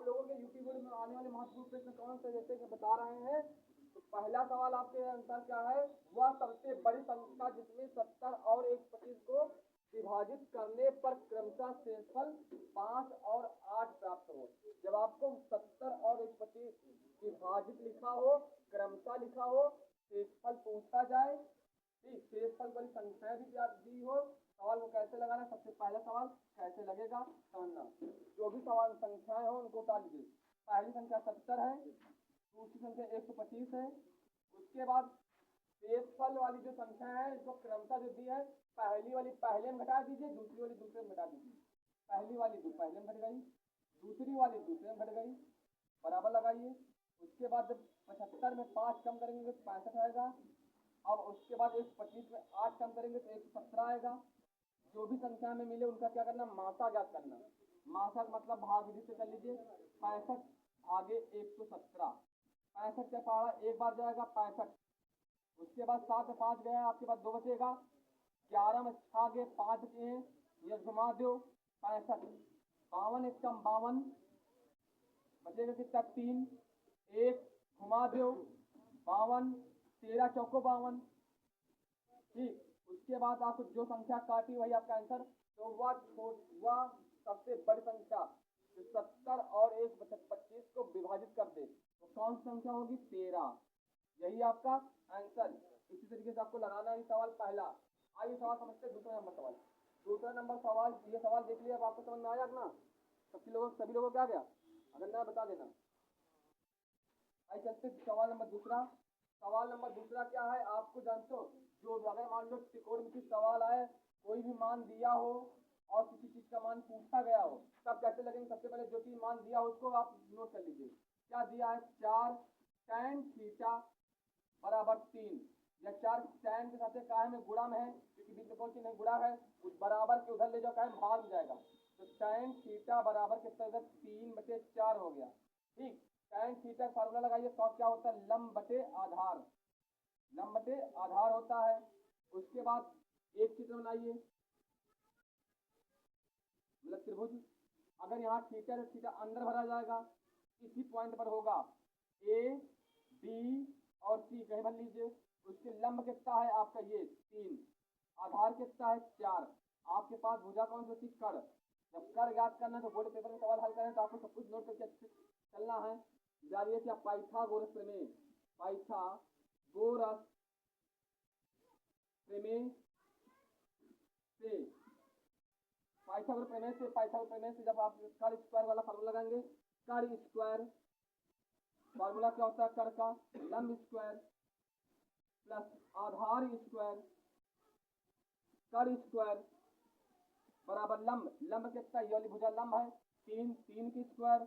लोगों के UP board में आने वाले महत्वपूर्ण प्रश्न कौन से जैसे कि बता रहे हैं। तो पहला सवाल आपके अनुसार क्या है, वह सबसे बड़ी संख्या जिसमें 70 और 125 को विभाजित करने पर क्रमशः शेषफल 5 और 8 प्राप्त हो। जब आपको 70 और 125 विभाजित लिखा हो, क्रमशः लिखा हो, शेषफल पूछा जाए, ठीक, शेषफल वाली संख्या भी दी हो, सवाल को कैसे लगाना, सबसे पहला सवाल कैसे लगेगा समझना। जो भी सवाल संख्याएं हो उनको उतार लीजिए। पहली संख्या 70 है, दूसरी संख्या 125 है। उसके बाद शेषफल वाली जो संख्या है इसको क्रमशः जो दी है, पहली वाली पहले में घटा दीजिए, दूसरी वाली दूसरे में घटा दीजिए। पहली वाली पहले में घट गई, दूसरी वाली दूसरे में घट गई, बराबर लगाइए। उसके बाद जब 75 में 5 कम करेंगे तो 65 आएगा। अब उसके बाद 125 में 8 कम करेंगे तो 117 आएगा। जो भी संख्या में मिले उनका क्या करना, मासा ज्ञात करना। मासा मतलब भाग विधि से कर लीजिए, 65 भागे 117। 65 का पहाड़ा एक बार जाएगा 65। उसके बाद 7 में 5 गया, आपके पास 2 बचेगा। 11 में 6 गए, 5 बचे हैं, ये घुमा दो 65। 52 एक कम 52 बचेगा कितना 3, 1 घुमा दो 52, 13 चौको 52, ठीक। उसके बाद आपको जो संख्या काटी वही आपका आंसर। तो वह सबसे बड़ी संख्या जो 70 और 125 को विभाजित कर दे तो कौन सी संख्या होगी, 13। यही आपका आंसर। इसी तरीके से आपको लगाना है सवाल पहला। आइए सवाल समझते हैं दूसरा नंबर सवाल। दूसरा नंबर सवाल, ये सवाल देख लिया, अब आपको समझ में आया ना, सभी लोगों को आ गया, अगर ना बता देना। आइए चलते सवाल नंबर दूसरा। सवाल नंबर दूसरा क्या है आपको जानते हो, जो अगर मान लो त्रिकोणमिति सवाल आए, कोई भी मान दिया हो और किसी चीज का मान पूछा गया हो, तब कैसे लगेंगे। सबसे पहले जो चीज मान दिया हो उसको आप नोट कर लीजिए। क्या दिया है, 4 tan थीटा बराबर 3, या 4 tan के साथ काय में गुणा में है, क्योंकि बीच में कौन सी नहीं गुणा है, उस बराबर के उधर ले जाओ, काय भाग में जाएगा। तो tan थीटा बराबर कितना होगा, 3/4 हो गया, ठीक। tan थीटा फार्मूला लगाइए, तो क्या होता है, लंब बटे आधार, लंब बटे आधार होता है। उसके बाद एक चित्र बनाइए, मतलब त्रिभुज। अगर यहाँ थीटा तो थीटा अंदर भरा जाएगा, इसी पॉइंट पर होगा ए बी और सी, कहीं भर लीजिए। उसके लंब कितना है आपका, ये 3, आधार कितना है 4। आपके पास भुजा कौन सी होती, कर। जब कर ज्ञात करना है तो बोर्ड पेपर में सवाल हल करें तो आपको सब कुछ नोट करके अच्छे चलना है। जानिए क्या, पाइथागोरस प्रमेय, पाइथागोरस प्रमेय से, पाइथागोरस प्रमेय से जब आप कर स्क्वायर वाला फार्मूला लगाएंगे, कर स्क्वायर फार्मूला क्या होता है, कर का लंब स्क्वायर प्लस आधार स्क्वायर, कर स्क्वायर बराबर लंब, लंब कितना, ये वाली भुजा लंब है 3, 3 की स्क्वायर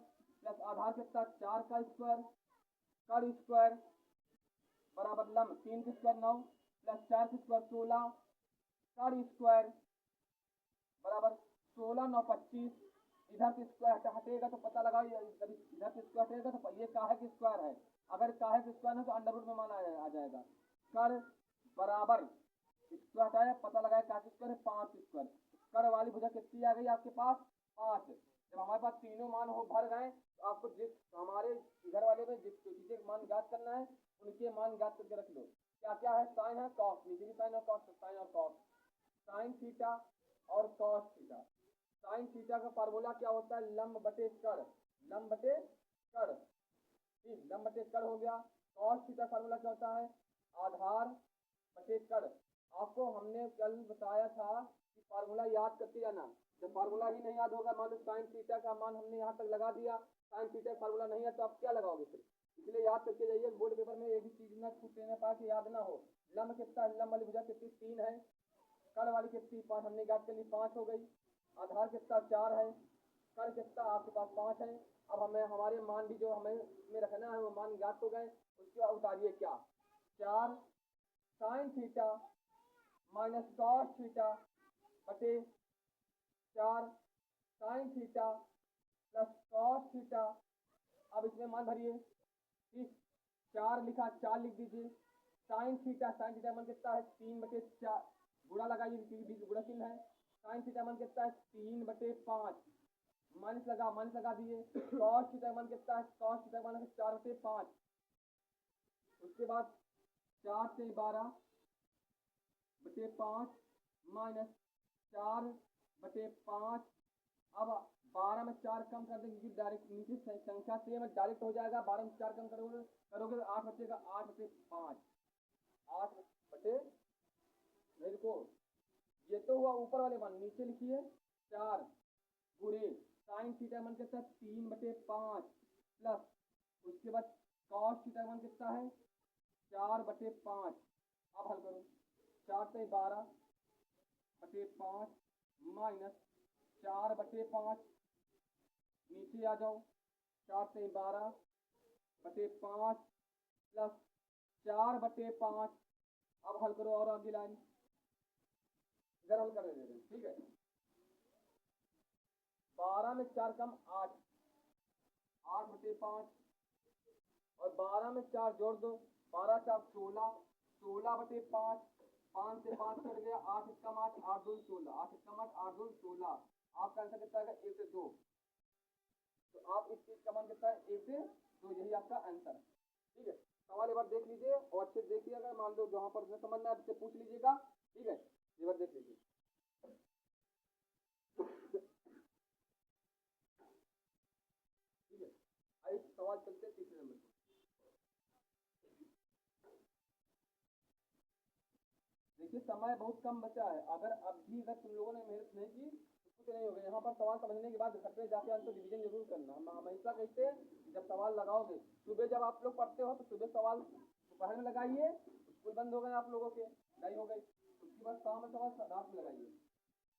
प्लस आधार कितना 4 का स्क्वायर, कर स्क्वायर बराबर लंब 3 की स्क्वायर 9 प्लस 4 की स्क्वायर 16, कर स्क्वायर बराबर 16 9 25। इधर से स्क्वायर हटेगा तो पता लगा, इधर से स्क्वायर हटेगा तो ये काहे की स्क्वायर है, अगर काहे की स्क्वायर है तो अंडर रूट में मान आ जाएगा। कर बराबर स्क्वायर हटाया, पता लगाया काहे की स्क्वायर है, 5 स्क्वायर। कर वाली भुजा कितनी आ गई आपके पास, 5। जब हमारे पास तीनों मान हो भर गए तो आपको जिस हमारे इधर वाले में जिस चीजें मान ज्ञात करना है उनके मान ज्ञात करके रख लो। क्या क्या है, साइन है कॉस, नीचे भी साइन और कॉस, साइन और कॉस, साइन थीटा और कॉस थीटा। साइन थीटा का फार्मूला क्या होता है, लंब बटे कर, लंब बटे कर, ठीक, लंब बटे कर हो गया। कॉस थीटा फार्मूला क्या होता है, आधार बटे कर। आपको हमने कल बताया था कि फार्मूला याद करके जाना। जब फार्मूला ही नहीं याद होगा, मान लो साइन थीटा का मान हमने यहाँ तक लगा दिया, साइन थीटा का फार्मूला नहीं है तो आप क्या लगाओगे फिर, इसलिए याद करके जाइए। बोर्ड पेपर में एक भी चीज ना छूट लेने पास याद ना हो। लंब कितना, लंब वाली भुजा कितनी 3 है, कर वाली कितनी 5, हमने याद कर ली 5 हो गई। आधार कितना 4 है, कर कितना आपके पास 5 है। अब हमें हमारे मान भी जो हमें इसमें रखना है वो मान ज्ञात हो गए। उसके बाद उतारिए क्या, 4 sine theta minus cos theta बटे 4 sine theta plus cos theta. अब इसमें मान भरिए, ठीक, 4 लिखा, 4 लिख दीजिए। साइन थीटा मान कितना है 3/4, गुणा लगाइए क्योंकि बीच गुणा चिन्ह है। साइन थीटा मान कितना है 3/5, माइनस लगा दिए। कॉस थीटा मान कितना है, कॉस थीटा मान 4/5। उसके बाद 4/12/5 माइनस 4/5। अब 12 में 4 कम कर देंगे क्योंकि डायरेक्ट नीचे संख्या सेम है, डायरेक्ट हो जाएगा। 12 में 4 कम करोगे तो 8 बचेगा, 8/5। 8 मेरे को ये तो हुआ ऊपर वाले मान, नीचे लिखिए 4 गुणे साइन थीटा मान कितना है 3/5 प्लस उसके बाद कॉस थीटा मान कितना है 4/5। अब हल करो 4/12/5 माइनस 4/5 नीचे आ जाओ 4/12/5 प्लस 4/5। अब हल करो और आगे लाइन इधर हल कर दे रहे हैं, ठीक है। 12 में 4 कम 8, 8/5 और 12 में 4 जोड़ दो, 12 4 16, 16/5। 5 से 5 कट गया, 8 1 8, 8 2 16, 8 1 8, 8 2 16। आपका आंसर कितना है 1 से 2। तो आप इस चीज का मान कितना है 1 से 2, यही आपका आंसर है, ठीक है। सवाल एक बार देख लीजिए और अच्छे देखिएगा, मान लो जहां पर समझना है उससे पूछ लीजिएगा, ठीक है। एक बार देख लीजिए। ठीक है, आइए सवाल चलते हैं तीसरे नंबर पर। देखिए समय बहुत कम बचा है, अगर तुम लोगों ने मेहनत नहीं की तो कुछ नहीं होगा। यहाँ पर सवाल समझने के बाद घर पे जाके आंसर डिवीजन जरूर करना। हम हमेशा कहते हैं जब सवाल लगाओगे, सुबह जब आप लोग पढ़ते हो तो सुबह सवाल दोपहर में लगाइए, स्कूल बंद हो गए आप लोगों के, नहीं हो गई, उसके बाद शाम में सवाल रात में लगाइए।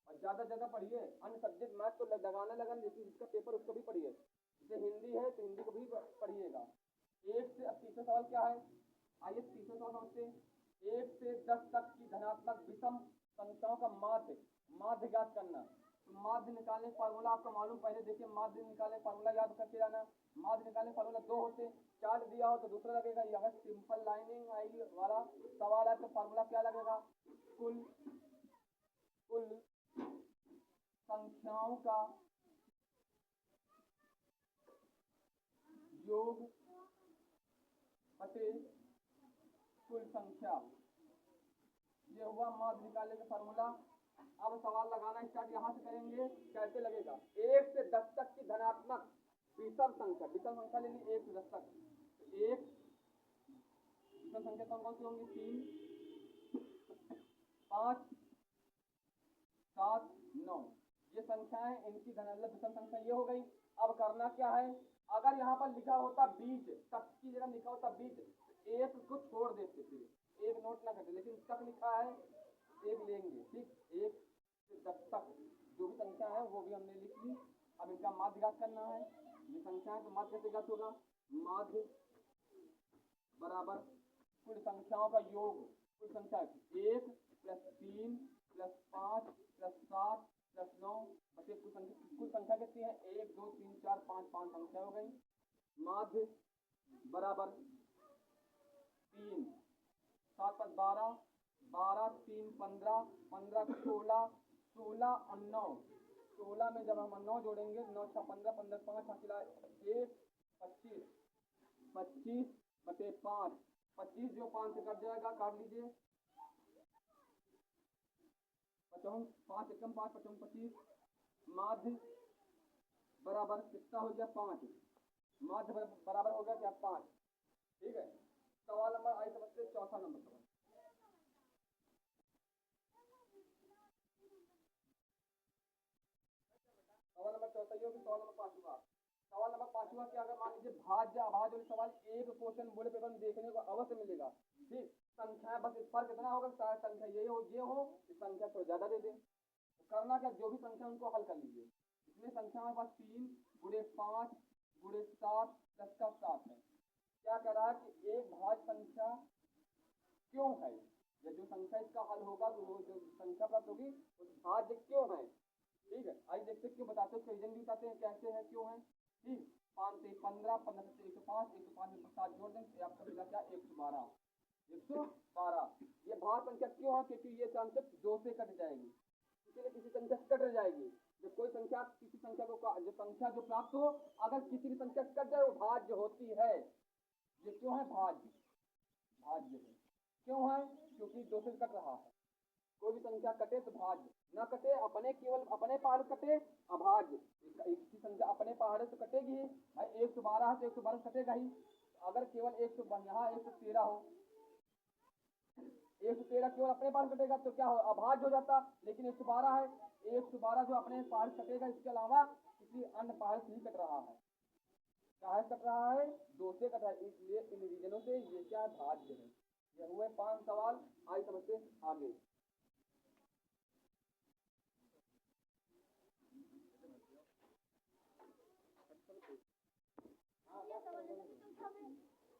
और ज़्यादा पढ़िए, अन्य सब्जेक्ट मैथ तो लगाना लेकिन जिसका पेपर उसको भी पढ़िए। जैसे हिंदी है तो हिंदी को भी पढ़िएगा। 1 से, अब तीसरा सवाल क्या है, आइए तीसरा सवाल समझते हैं। 1 से 10 तक की धनात्मक विषम संख्याओं का माध्य ज्ञात करना। तो माध्य निकालने फार्मूला आपका मालूम, पहले देखिए माध्य निकालने फार्मूला याद करके जाना। माध्य निकालने फार्मूला 2 होते, चार्ट दिया हो तो दूसरा लगेगा, अगर सिंपल लाइनिंग आई वाला सवाल है तो फार्मूला क्या लगेगा, कुल संख्याओं का योग बटे कुल संख्या, ये हुआ माध्य निकालने का फार्मूला। अब सवाल लगाना स्टार्ट यहाँ से करेंगे, कैसे लगेगा। 1 से 10 तक की धनात्मक विषम संख्या ले ली 1 से 10 तक। एक विषम संख्या कौन सी होंगी, 3 5 7 9, ये संख्याएं इनकी धनात्मक विषम संख्या ये हो गई। अब करना क्या है, अगर यहाँ पर लिखा होता बीज तक की जगह लिखा होता बीज, एक को छोड़ देते थे, एक नोट ना करते, लेकिन तक लिखा है एक लेंगे, ठीक। 1 से 10 तक जो भी संख्या है वो भी हमने लिख ली। अब इनका माध्य ज्ञात करना है। ये संख्या है तो माध्य कैसे ज्ञात होगा, माध्य बराबर कुल संख्याओं का योग, कुल संख्या 1 + 3 + 5 + 7 + 9 बटे कुल संख्या कितनी है 1 2 3 4 5 5 संख्या हो गई। माध्य बराबर 3 7 + 12 12 3 15 15 16 16 और 9, 16 में जब हम 9 जोड़ेंगे 9 6 15 15 5 हासिल 1 25 25/5, 25 जो 5 से कट जाएगा, काट लीजिए। 5 एकम 5 55 25, माध्य बराबर कितना हो गया 5, माध्य बराबर हो गया क्या 5, ठीक है। सवाल नंबर आई समझते चौथा नंबर सवाल। सवाल नंबर चौथा ये होगी। सवाल नंबर पांचवा, सवाल नंबर पांचवा क्या, अगर मान लीजिए भाज्य अभाज्य वाले सवाल एक क्वेश्चन बोले पेपर में देखने को अवश्य मिलेगा, ठीक। संख्या बस फर्क कितना होगा, शायद संख्या ये हो संख्या थोड़ा ज्यादा दे दे। तो करना क्या, जो भी संख्या उनको हल कर लीजिए। इसमें संख्या हमारे पास 3 × 5 × 7 10 का 7 है। क्या कह रहा है कि एक भाज्य संख्या क्यों है, या जो संख्या इसका हल होगा तो वो जो संख्या प्राप्त होगी उस भाज्य क्यों है, ठीक है। आइए देखते क्यों बताते हैं, उसका रीजन भी बताते हैं कैसे है क्यों है, ठीक। 5 से 15 15 से 105 105 में 7 जोड़ दें तो आपका मिला क्या 112 112। ये भाज्य संख्या क्यों है, क्योंकि ये संख्या 2 से कट जाएगी, इसलिए किसी संख्या से कट जाएगी, जब कोई संख्या किसी संख्या को जो संख्या जो प्राप्त हो अगर किसी की संख्या कट जाए वो भाज्य होती है। ये क्यों है भाज्य? भाज्य है क्यों है? क्योंकि दो से कट रहा है। कोई भी संख्या कटे तो भाज्य, न कटे अपने केवल अपने पहाड़ कटे अभाज्य। एक की संख्या अपने पहाड़ से कटेगी ही भाई, 112 है तो 112 कटेगा ही। अगर केवल 100 यहाँ 113 हो, 113 केवल अपने पहाड़ कटेगा तो क्या हो अभाज्य हो जाता। लेकिन 112 है, 112 जो अपने पहाड़ कटेगा इसके अलावा किसी अन्य पहाड़ से ही कट रहा है। क्या कट रहा है? दो से कट रहा है, इसलिए इन रीजनों से ये क्या भाज्य है। ये हुए 5 सवाल। आइए समझते आगे।